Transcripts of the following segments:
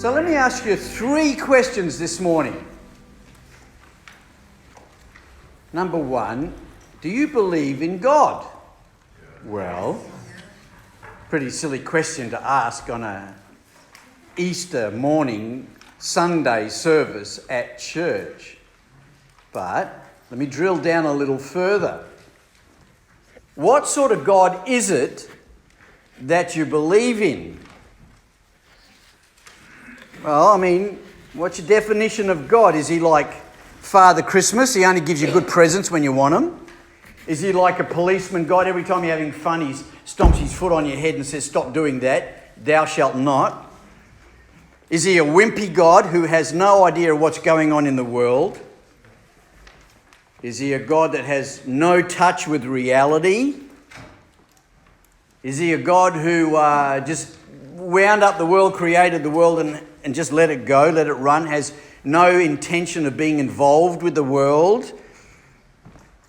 So let me ask you 3 questions this morning. Number 1, do you believe in God? Well, pretty silly question to ask on a Easter morning Sunday service at church. But let me drill down a little further. What sort of God is it that you believe in? Well, I mean, what's your definition of God? Is he like Father Christmas? He only gives you good presents when you want them. Is he like a policeman God? Every time you're having fun, he stomps his foot on your head and says, stop doing that. Thou shalt not. Is he a wimpy God who has no idea what's going on in the world? Is he a God that has no touch with reality? Is he a God who just wound up the world, created the world and just let it go, let it run, has no intention of being involved with the world?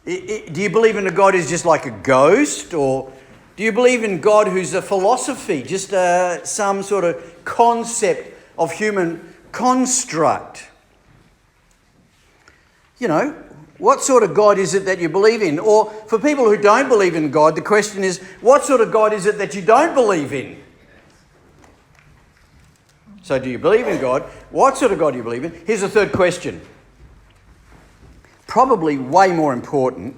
Do you believe in a God who's just like a ghost? Or do you believe in God who's a philosophy, just some sort of concept of human construct? You know, what sort of God is it that you believe in? Or for people who don't believe in God, the question is, what sort of God is it that you don't believe in? So do you believe in God? What sort of God do you believe in? Here's a third question. Probably way more important.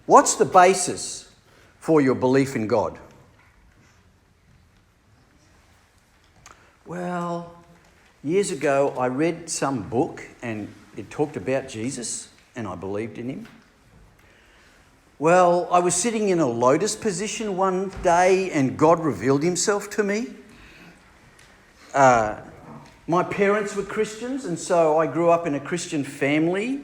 What's the basis for your belief in God? Well, years ago I read some book and it talked about Jesus and I believed in him. Well, I was sitting in a lotus position one day and God revealed himself to me. My parents were Christians and so I grew up in a Christian family.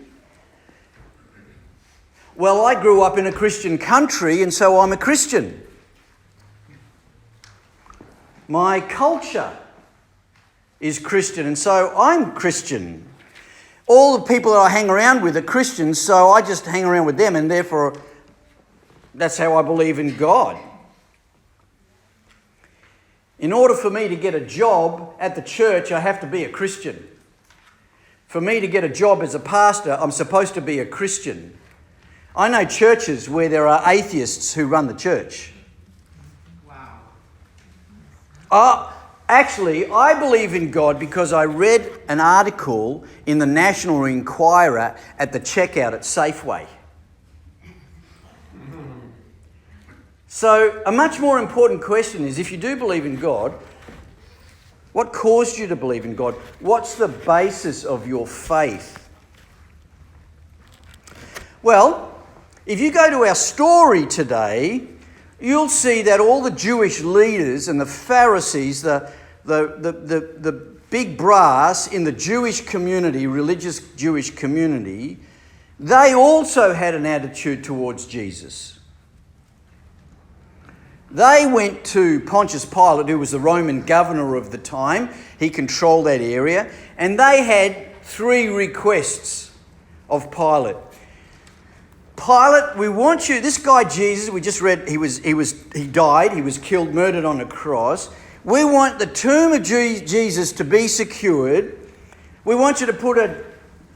Well, I grew up in a Christian country and so I'm a Christian. My culture is Christian and so I'm Christian. All the people that I hang around with are Christians, so I just hang around with them and therefore that's how I believe in God. In order for me to get a job at the church, I have to be a Christian. For me to get a job as a pastor, I'm supposed to be a Christian. I know churches where there are atheists who run the church. Wow. Actually, I believe in God because I read an article in the National Enquirer at the checkout at Safeway. So a much more important question is, if you do believe in God, what caused you to believe in God? What's the basis of your faith? Well, if you go to our story today, you'll see that all the Jewish leaders and the Pharisees, the big brass in the Jewish community, religious Jewish community, they also had an attitude towards Jesus. They went to Pontius Pilate, who was the Roman governor of the time. He controlled that area. And they had 3 requests of Pilate. Pilate, we want you, this guy Jesus, we just read, he died, he was killed, murdered on a cross. We want the tomb of Jesus to be secured. We want you to put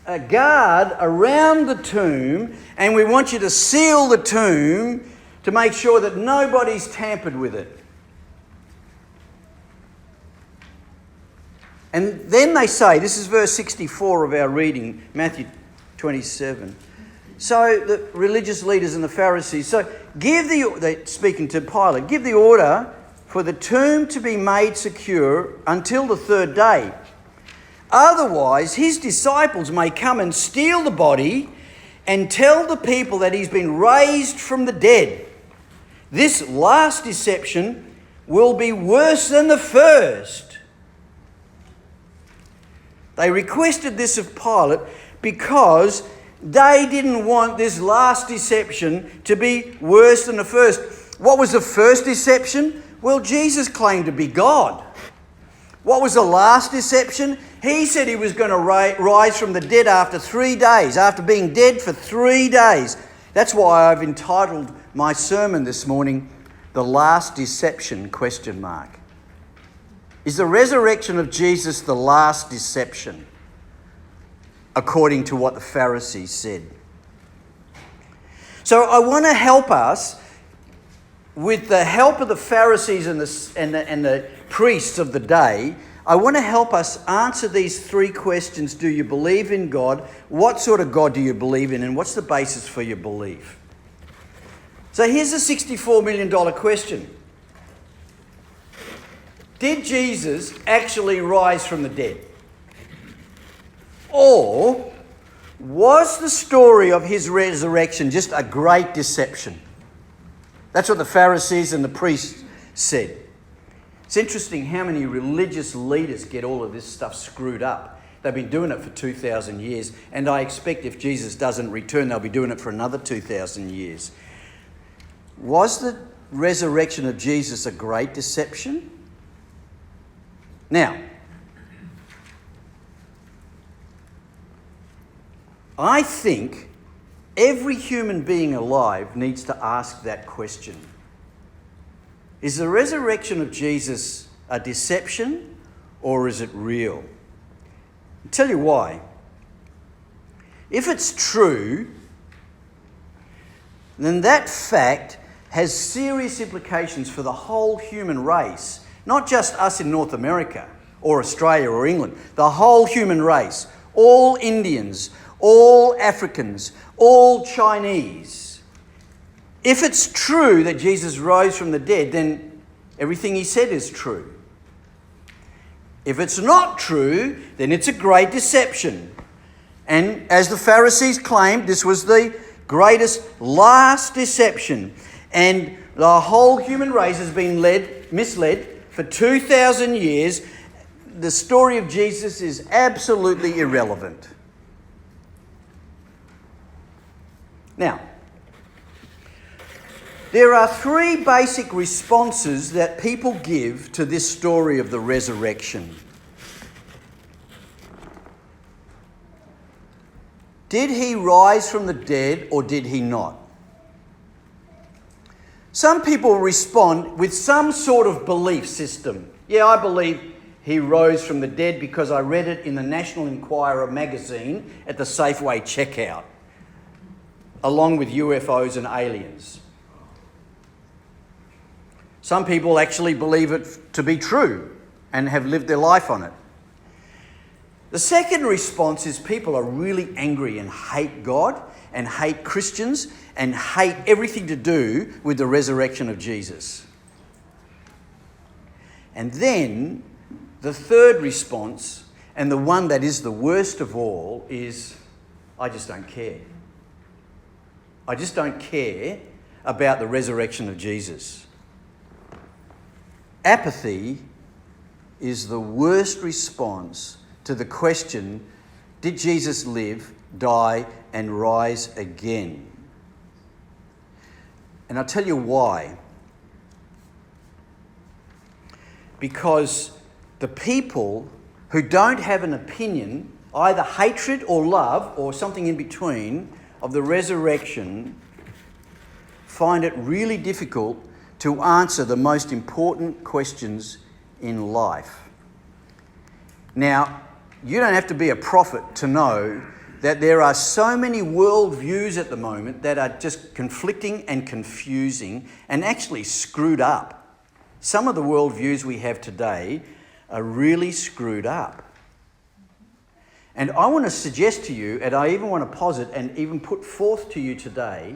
a guard around the tomb, and we want you to seal the tomb to make sure that nobody's tampered with it. And then they say, this is verse 64 of our reading, Matthew 27. So the religious leaders and the Pharisees, they're speaking to Pilate, give the order for the tomb to be made secure until the 3rd day. Otherwise, his disciples may come and steal the body and tell the people that he's been raised from the dead. This last deception will be worse than the first. They requested this of Pilate because they didn't want this last deception to be worse than the first. What was the first deception? Well, Jesus claimed to be God. What was the last deception? He said he was going to rise from the dead after 3 days, after being dead for 3 days. That's why I've entitled my sermon this morning, The Last Deception, ? Is the resurrection of Jesus the last deception, according to what the Pharisees said? So I want to help us, with the help of the Pharisees and the priests of the day, I want to help us answer these three questions. Do you believe in God? What sort of God do you believe in? And what's the basis for your belief? So here's a $64 million question. Did Jesus actually rise from the dead? Or was the story of his resurrection just a great deception? That's what the Pharisees and the priests said. It's interesting how many religious leaders get all of this stuff screwed up. They've been doing it for 2,000 years, and I expect if Jesus doesn't return, they'll be doing it for another 2,000 years. Was the resurrection of Jesus a great deception? Now, I think every human being alive needs to ask that question. Is the resurrection of Jesus a deception, or is it real? I'll tell you why. If it's true, then that fact has serious implications for the whole human race, not just us in North America or Australia or England, the whole human race, all Indians, all Africans, all Chinese. If it's true that Jesus rose from the dead, then everything he said is true. If it's not true, then it's a great deception. And as the Pharisees claimed, this was the greatest last deception. And the whole human race has been misled for 2,000 years. The story of Jesus is absolutely irrelevant. Now, there are three basic responses that people give to this story of the resurrection. Did he rise from the dead, or did he not? Some people respond with some sort of belief system. Yeah, I believe he rose from the dead because I read it in the National Enquirer magazine at the Safeway checkout, along with UFOs and aliens. Some people actually believe it to be true and have lived their life on it. The second response is people are really angry and hate God and hate Christians and hate everything to do with the resurrection of Jesus. And then the third response, and the one that is the worst of all, is I just don't care. I just don't care about the resurrection of Jesus. Apathy is the worst response to the question, did Jesus live, die, and rise again? And I'll tell you why. Because the people who don't have an opinion, either hatred or love or something in between, of the resurrection, find it really difficult to answer the most important questions in life. Now, you don't have to be a prophet to know that there are so many worldviews at the moment that are just conflicting and confusing and actually screwed up. Some of the worldviews we have today are really screwed up. And I want to suggest to you, and I even want to posit and even put forth to you today,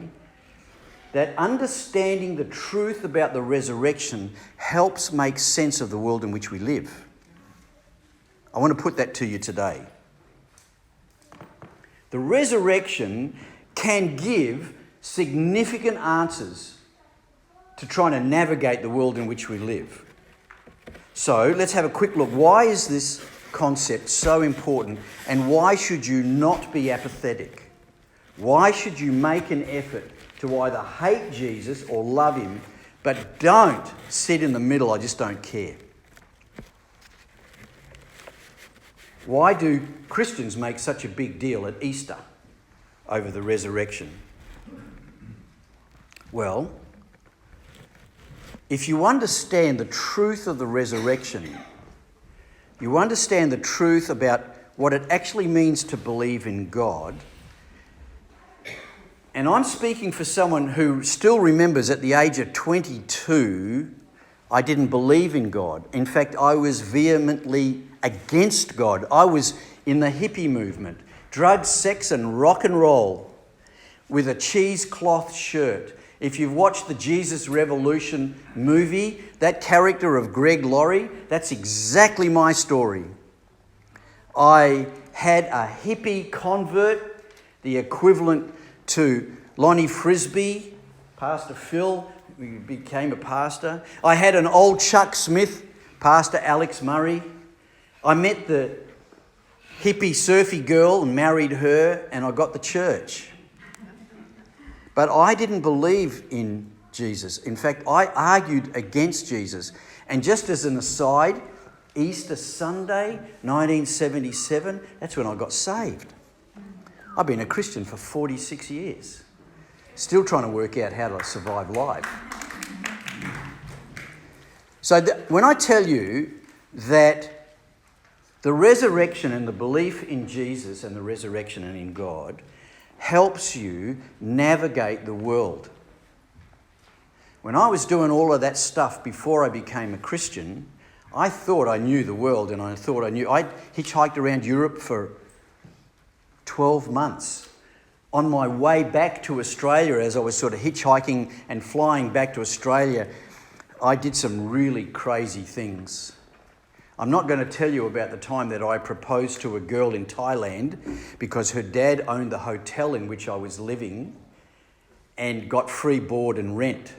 that understanding the truth about the resurrection helps make sense of the world in which we live. I want to put that to you today. The resurrection can give significant answers to trying to navigate the world in which we live. So let's have a quick look. Why is this concept so important, and why should you not be apathetic? Why should you make an effort to either hate Jesus or love him, but don't sit in the middle, I just don't care? Why do Christians make such a big deal at Easter over the resurrection? Well, if you understand the truth of the resurrection, you understand the truth about what it actually means to believe in God. And I'm speaking for someone who still remembers at the age of 22, I didn't believe in God. In fact, I was vehemently against God. I was in the hippie movement, drugs, sex and rock and roll, with a cheesecloth shirt. If you've watched the Jesus Revolution movie, that character of Greg Laurie, that's exactly my story. I had a hippie convert, the equivalent to Lonnie Frisbee, Pastor Phil, who became a pastor. I had an old Chuck Smith, Pastor Alex Murray. I met the hippie surfy girl and married her, and I got the church. But I didn't believe in Jesus. In fact, I argued against Jesus. And just as an aside, Easter Sunday, 1977, that's when I got saved. I've been a Christian for 46 years. Still trying to work out how to survive life. So when I tell you that the resurrection and the belief in Jesus and the resurrection and in God helps you navigate the world. When I was doing all of that stuff before I became a Christian, I thought I knew the world and I hitchhiked around Europe for 12 months. On my way back to Australia, as I was sort of hitchhiking and flying back to Australia, I did some really crazy things. I'm not going to tell you about the time that I proposed to a girl in Thailand because her dad owned the hotel in which I was living and got free board and rent.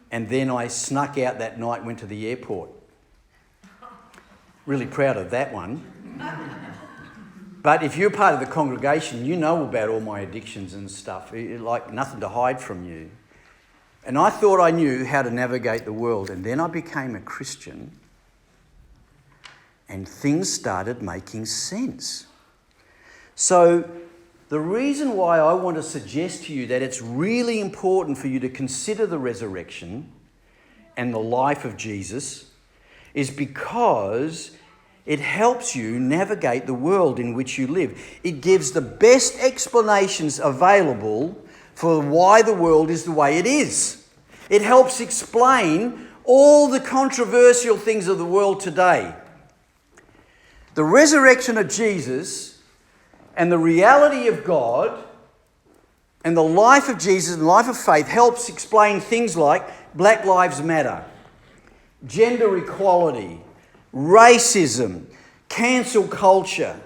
And then I snuck out that night, went to the airport. Really proud of that one. But if you're part of the congregation, you know about all my addictions and stuff. Like nothing to hide from you. And I thought I knew how to navigate the world. And then I became a Christian and things started making sense. So the reason why I want to suggest to you that it's really important for you to consider the resurrection and the life of Jesus is because it helps you navigate the world in which you live. It gives the best explanations available for why the world is the way it is. It helps explain all the controversial things of the world today. The resurrection of Jesus and the reality of God and the life of Jesus and the life of faith helps explain things like Black Lives Matter, gender equality, racism, cancel culture,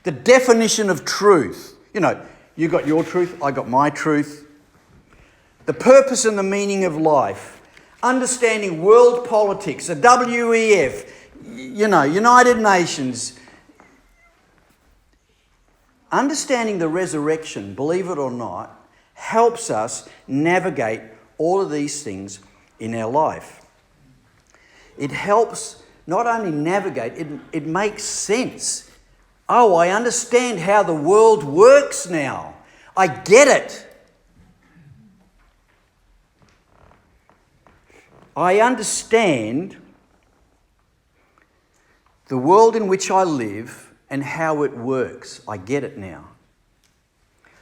the definition of truth. You know, you got your truth, I got my truth. The purpose and the meaning of life, understanding world politics, the WEF, United Nations. Understanding the resurrection, believe it or not, helps us navigate all of these things in our life. It helps not only navigate, it makes sense. Oh, I understand how the world works now. I get it. I understand the world in which I live and how it works. I get it now.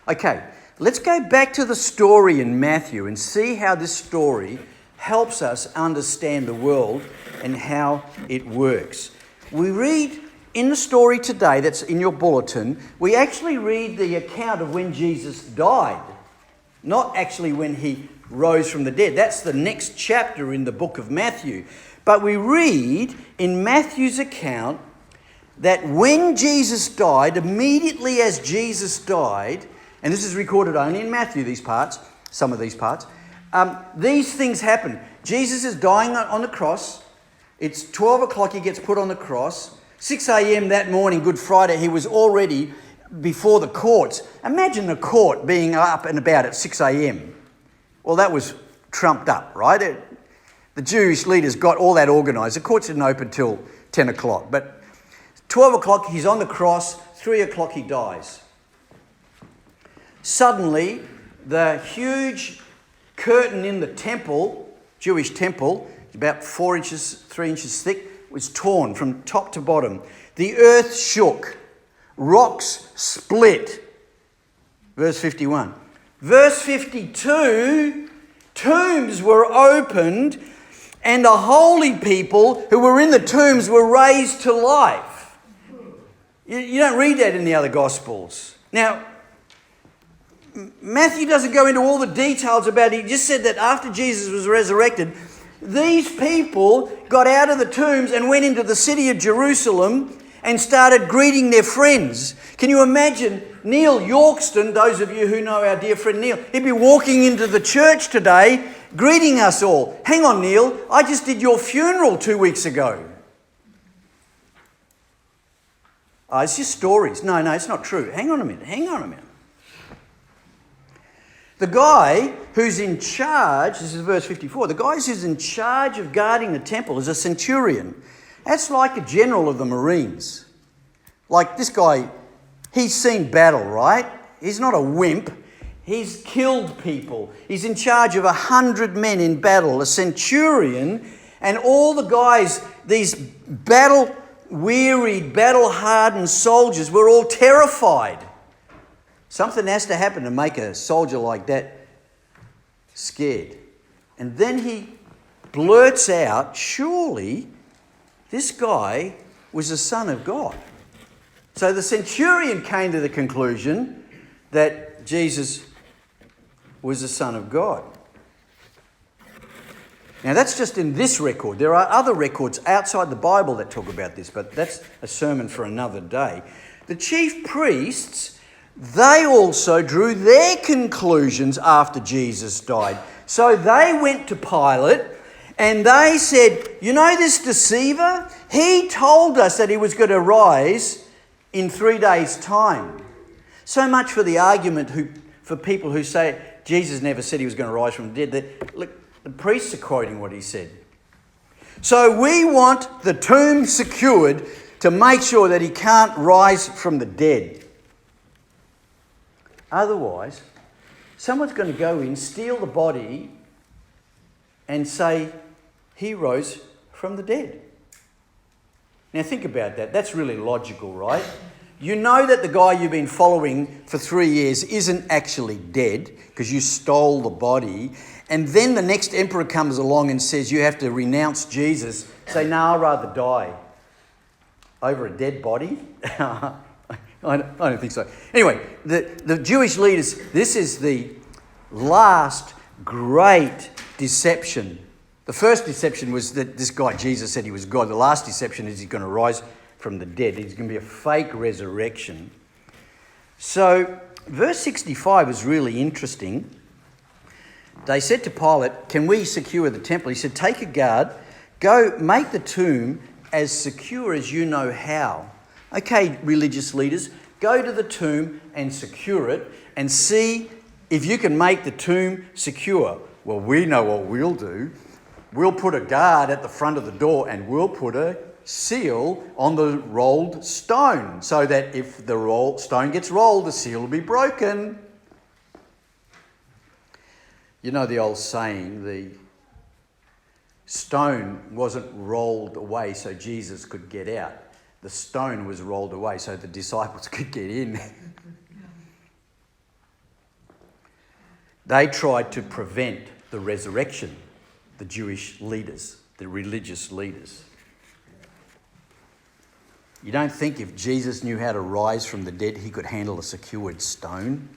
Okay, let's go back to the story in Matthew and see how this story helps us understand the world and how it works. We read in the story today that's in your bulletin, we actually read the account of when Jesus died, not actually when he rose from the dead. That's the next chapter in the book of Matthew. But we read in Matthew's account that when Jesus died, immediately as Jesus died, and this is recorded only in Matthew, these parts, some of these parts, these things happen. Jesus is dying on the cross. It's 12 o'clock, he gets put on the cross. 6 a.m. that morning, Good Friday, he was already before the courts. Imagine the court being up and about at 6 a.m. Well, that was trumped up, right? The Jewish leaders got all that organised. The courts didn't open till 10 o'clock, but 12 o'clock, he's on the cross. 3 o'clock, he dies. Suddenly, the huge curtain in the temple, Jewish temple, about 3 inches thick, was torn from top to bottom. The earth shook. Rocks split. Verse 51. Verse 52, tombs were opened and the holy people who were in the tombs were raised to life. You don't read that in the other Gospels. Now, Matthew doesn't go into all the details about it. He just said that after Jesus was resurrected, these people got out of the tombs and went into the city of Jerusalem and started greeting their friends. Can you imagine Neil Yorkston, those of you who know our dear friend Neil, he'd be walking into the church today greeting us all. Hang on, Neil, I just did your funeral 2 weeks ago. Oh, it's just stories. No, it's not true. Hang on a minute. The guy who's in charge, this is verse 54, the guy who's in charge of guarding the temple is a centurion. That's like a general of the Marines. Like this guy, he's seen battle, right? He's not a wimp. He's killed people. He's in charge of 100 men in battle, a centurion, and all the guys, these battle-wearied, battle-hardened soldiers were all terrified. Something has to happen to make a soldier like that scared. And then he blurts out, surely this guy was the Son of God. So the centurion came to the conclusion that Jesus was the Son of God. Now that's just in this record. There are other records outside the Bible that talk about this, but that's a sermon for another day. The chief priests, they also drew their conclusions after Jesus died. So they went to Pilate and they said, you know this deceiver? He told us that he was going to rise in 3 days' time. So much for the argument for people who say Jesus never said he was going to rise from the dead. Look, the priests are quoting what he said. So we want the tomb secured to make sure that he can't rise from the dead. Otherwise, someone's going to go in, steal the body, and say he rose from the dead. Now think about that. That's really logical, right? You know that the guy you've been following for 3 years isn't actually dead because you stole the body. And then the next emperor comes along and says you have to renounce Jesus. Say, no, I'd rather die over a dead body. I don't think so. Anyway, the Jewish leaders, this is the last great deception. The first deception was that this guy, Jesus, said he was God. The last deception is he's going to rise from the dead. He's going to be a fake resurrection. So, verse 65 is really interesting. They said to Pilate, can we secure the temple? He said, take a guard, go make the tomb as secure as you know how. Okay, religious leaders, go to the tomb and secure it and see if you can make the tomb secure. Well, we know what we'll do. We'll put a guard at the front of the door and we'll put a seal on the rolled stone so that if the stone gets rolled, the seal will be broken. You know the old saying, the stone wasn't rolled away so Jesus could get out. The stone was rolled away so the disciples could get in. They tried to prevent the resurrection, the Jewish leaders, the religious leaders. You don't think if Jesus knew how to rise from the dead, he could handle a secured stone?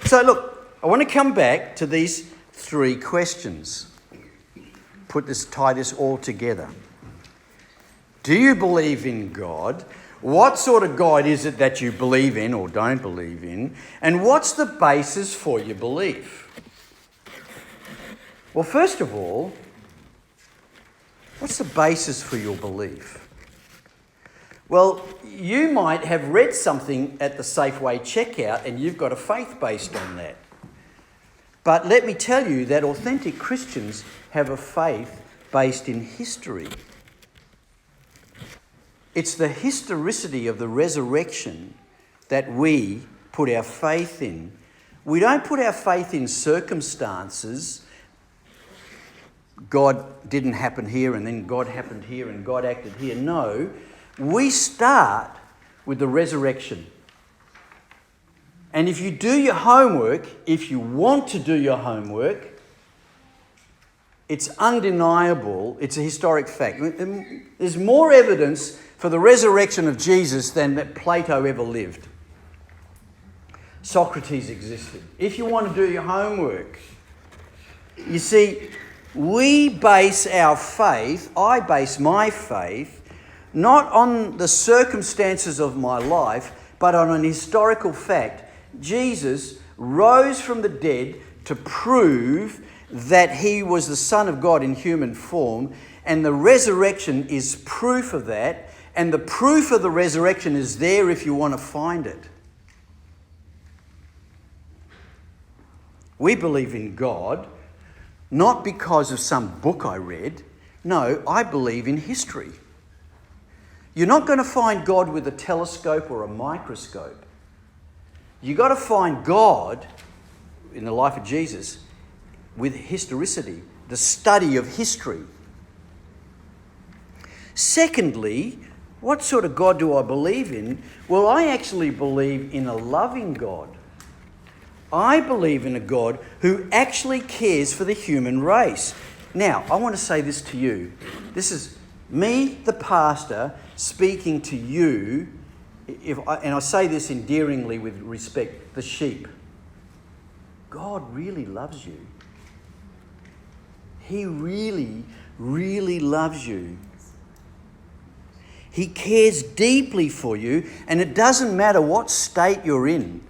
So look, I want to come back to these 3 questions. Tie this all together. Do you believe in God? What sort of God is it that you believe in or don't believe in? And what's the basis for your belief? Well, first of all, what's the basis for your belief? Well, you might have read something at the Safeway checkout and you've got a faith based on that. But let me tell you that authentic Christians have a faith based in history. It's the historicity of the resurrection that we put our faith in. We don't put our faith in circumstances. God didn't happen here and then God happened here and God acted here. No, we start with the resurrection. And if you do your homework, if you want to do your homework, it's undeniable, it's a historic fact. There's more evidence for the resurrection of Jesus than that Plato ever lived. Socrates existed. If you want to do your homework, you see, we base our faith, I base my faith, not on the circumstances of my life, but on an historical fact. Jesus rose from the dead to prove that he was the Son of God in human form, and the resurrection is proof of that, and the proof of the resurrection is there if you want to find it. We believe in God, not because of some book I read. No, I believe in history. You're not going to find God with a telescope or a microscope. You've got to find God, in the life of Jesus, with historicity, the study of history. Secondly, what sort of God do I believe in? Well, I actually believe in a loving God. I believe in a God who actually cares for the human race. Now, I want to say this to you. This is me, the pastor, speaking to you, and I say this endearingly with respect, the sheep. God really loves you. He really, really loves you. He cares deeply for you, and it doesn't matter what state you're in.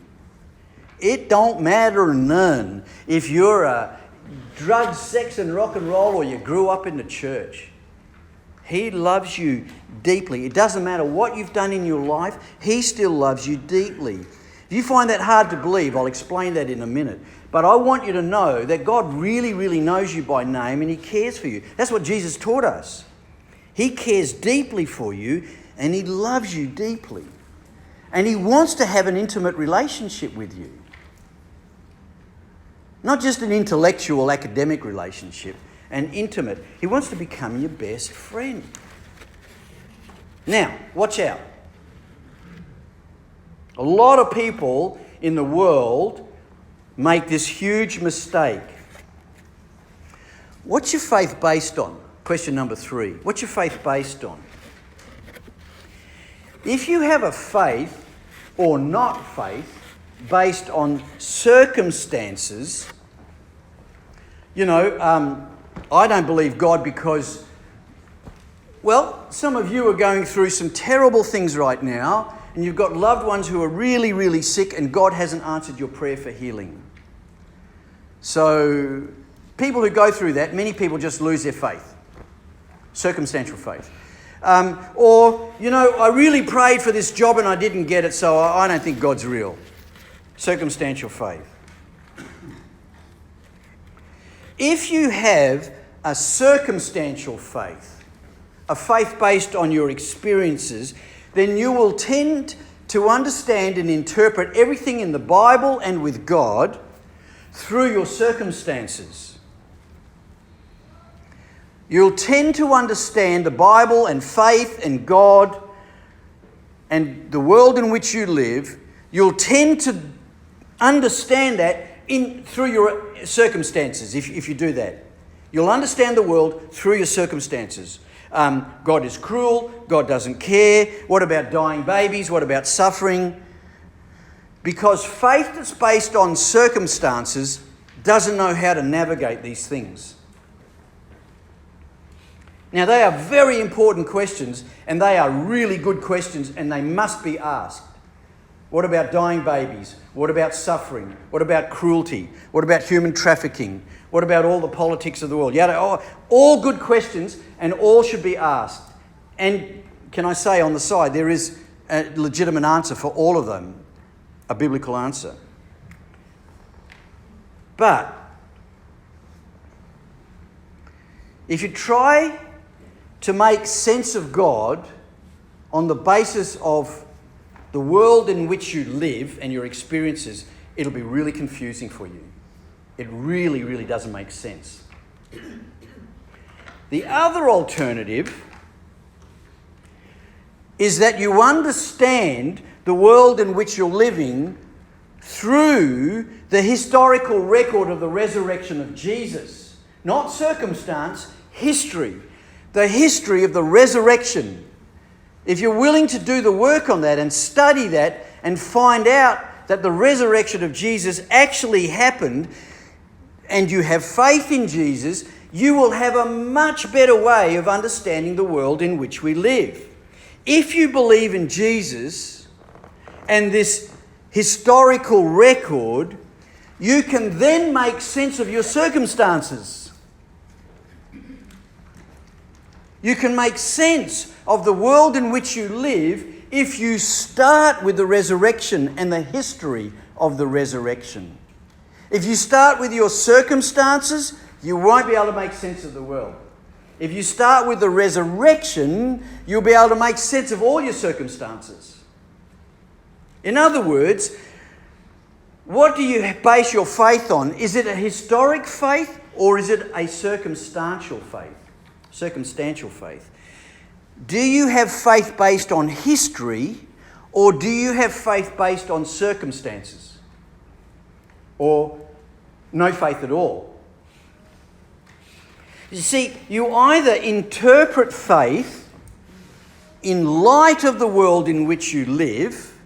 It don't matter none if you're a drug, sex and rock and roll or you grew up in the church. He loves you deeply. It doesn't matter what you've done in your life, he still loves you deeply. If you find that hard to believe, I'll explain that in a minute. But I want you to know that God really, really knows you by name and he cares for you. That's what Jesus taught us. He cares deeply for you and he loves you deeply. And he wants to have an intimate relationship with you. Not just an intellectual, academic relationship, an intimate. He wants to become your best friend. Now, watch out. A lot of people in the world make this huge mistake. What's your faith based on? Question number 3. What's your faith based on? If you have a faith or not faith based on circumstances, I don't believe God because, well, some of you are going through some terrible things right now, and you've got loved ones who are really, really sick, and God hasn't answered your prayer for healing. So people who go through that, many people just lose their faith, circumstantial faith. I really prayed for this job and I didn't get it, so I don't think God's real. Circumstantial faith. If you have a circumstantial faith, a faith based on your experiences, then you will tend to understand and interpret everything in the Bible and with God through your circumstances. You'll tend to understand the Bible and faith and God and the world in which you live. You'll tend to understand that through your circumstances, if you do that. You'll understand the world through your circumstances. God is cruel. God doesn't care. What about dying babies? What about suffering? Because faith that's based on circumstances doesn't know how to navigate these things. Now, they are very important questions, and they are really good questions, and they must be asked. What about dying babies? What about suffering? What about cruelty? What about human trafficking? What about all the politics of the world? All good questions, and all should be asked. And can I say on the side, there is a legitimate answer for all of them, a biblical answer. But if you try to make sense of God on the basis of the world in which you live and your experiences, it'll be really confusing for you. It really, really doesn't make sense. The other alternative is that you understand the world in which you're living through the historical record of the resurrection of Jesus. Not circumstance, history. The history of the resurrection. If you're willing to do the work on that and study that and find out that the resurrection of Jesus actually happened, and you have faith in Jesus, you will have a much better way of understanding the world in which we live. If you believe in Jesus and this historical record, you can then make sense of your circumstances. You can make sense of the world in which you live if you start with the resurrection and the history of the resurrection. If you start with your circumstances, you won't be able to make sense of the world. If you start with the resurrection, you'll be able to make sense of all your circumstances. In other words, what do you base your faith on? Is it a historic faith or is it a circumstantial faith? Circumstantial faith. Do you have faith based on history or do you have faith based on circumstances? Or no faith at all? You see, you either interpret faith in light of the world in which you live,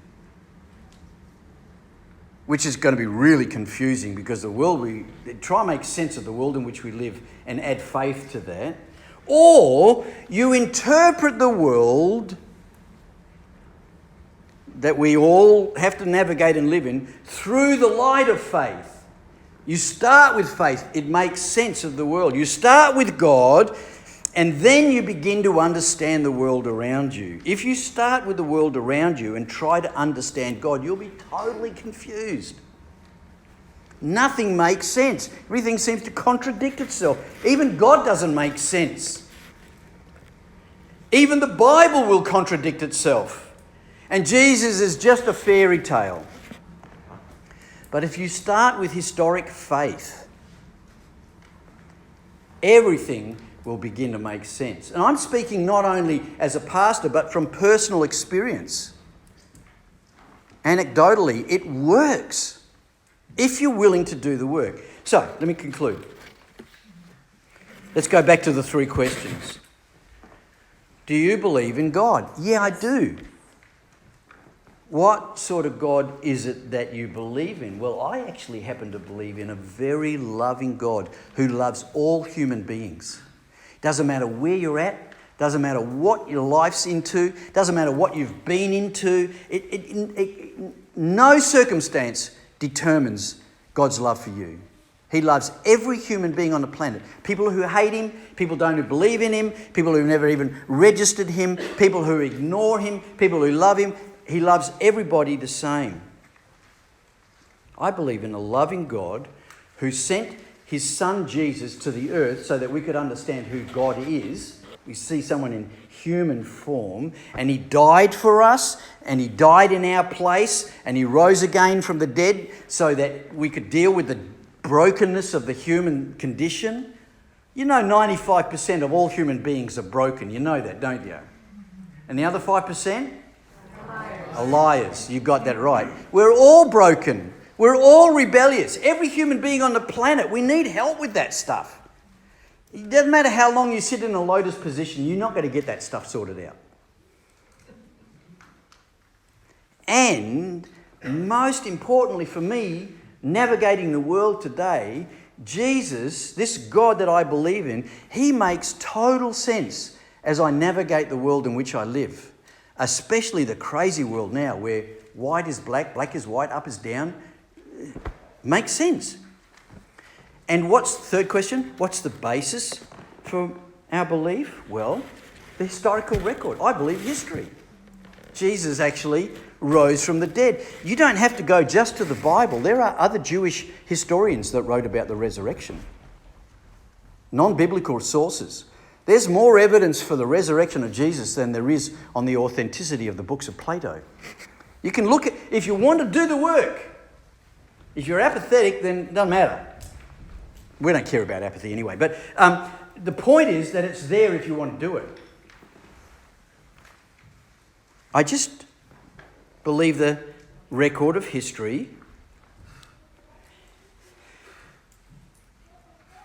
which is going to be really confusing because the world we try and make sense of the world in which we live and add faith to that, or you interpret the world that we all have to navigate and live in through the light of faith. You start with faith, it makes sense of the world. You start with God, and then you begin to understand the world around you. If you start with the world around you and try to understand God, you'll be totally confused. Nothing makes sense. Everything seems to contradict itself. Even God doesn't make sense. Even the Bible will contradict itself. And Jesus is just a fairy tale. But if you start with historic faith, everything will begin to make sense. And I'm speaking not only as a pastor, but from personal experience. Anecdotally, it works if you're willing to do the work. So, let me conclude. Let's go back to the 3 questions. Do you believe in God? Yeah, I do. What sort of God is it that you believe in? Well, I actually happen to believe in a very loving God who loves all human beings. Doesn't matter where you're at, doesn't matter what your life's into, doesn't matter what you've been into. No circumstance determines God's love for you. He loves every human being on the planet. People who hate him, people who don't believe in him, people who never even registered him, people who ignore him, people who love him. He loves everybody the same. I believe in a loving God who sent his son Jesus to the earth so that we could understand who God is. We see someone in human form, and he died for us, and he died in our place, and he rose again from the dead so that we could deal with the brokenness of the human condition. You know 95% of all human beings are broken. You know that, don't you? And the other 5%? Are liars. You got that right. We're all broken. We're all rebellious. Every human being on the planet, we need help with that stuff. It doesn't matter how long you sit in a lotus position, you're not going to get that stuff sorted out. And most importantly for me, navigating the world today, Jesus, this God that I believe in, he makes total sense as I navigate the world in which I live. Especially the crazy world now where white is black, black is white, up is down. Makes sense. And what's the third question? What's the basis for our belief? Well, the historical record. I believe history. Jesus actually rose from the dead. You don't have to go just to the Bible. There are other Jewish historians that wrote about the resurrection. Non-biblical sources. There's more evidence for the resurrection of Jesus than there is on the authenticity of the books of Plato. You can look at, if you want to do the work, if you're apathetic, then it doesn't matter. We don't care about apathy anyway. But the point is that it's there if you want to do it. I just believe the record of history,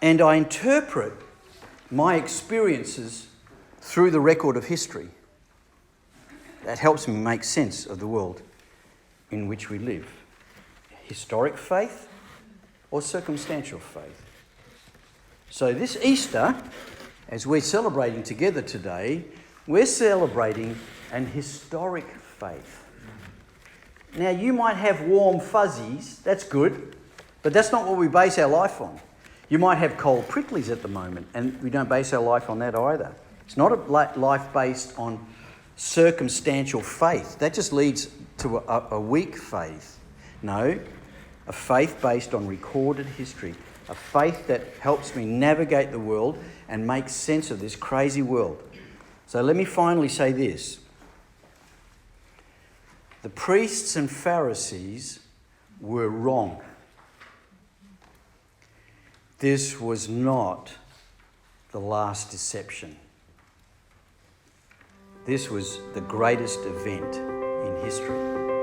and I interpret my experiences through the record of history. That helps me make sense of the world in which we live. Historic faith or circumstantial faith. So this Easter, as we're celebrating together today, we're celebrating an historic faith. Now, you might have warm fuzzies, that's good, but that's not what we base our life on. You might have cold pricklies at the moment, and we don't base our life on that either. It's not a life based on circumstantial faith. That just leads to a weak faith. No, a faith based on recorded history. A faith that helps me navigate the world and make sense of this crazy world. So let me finally say this. The priests and Pharisees were wrong. This was not the last deception. This was the greatest event in history.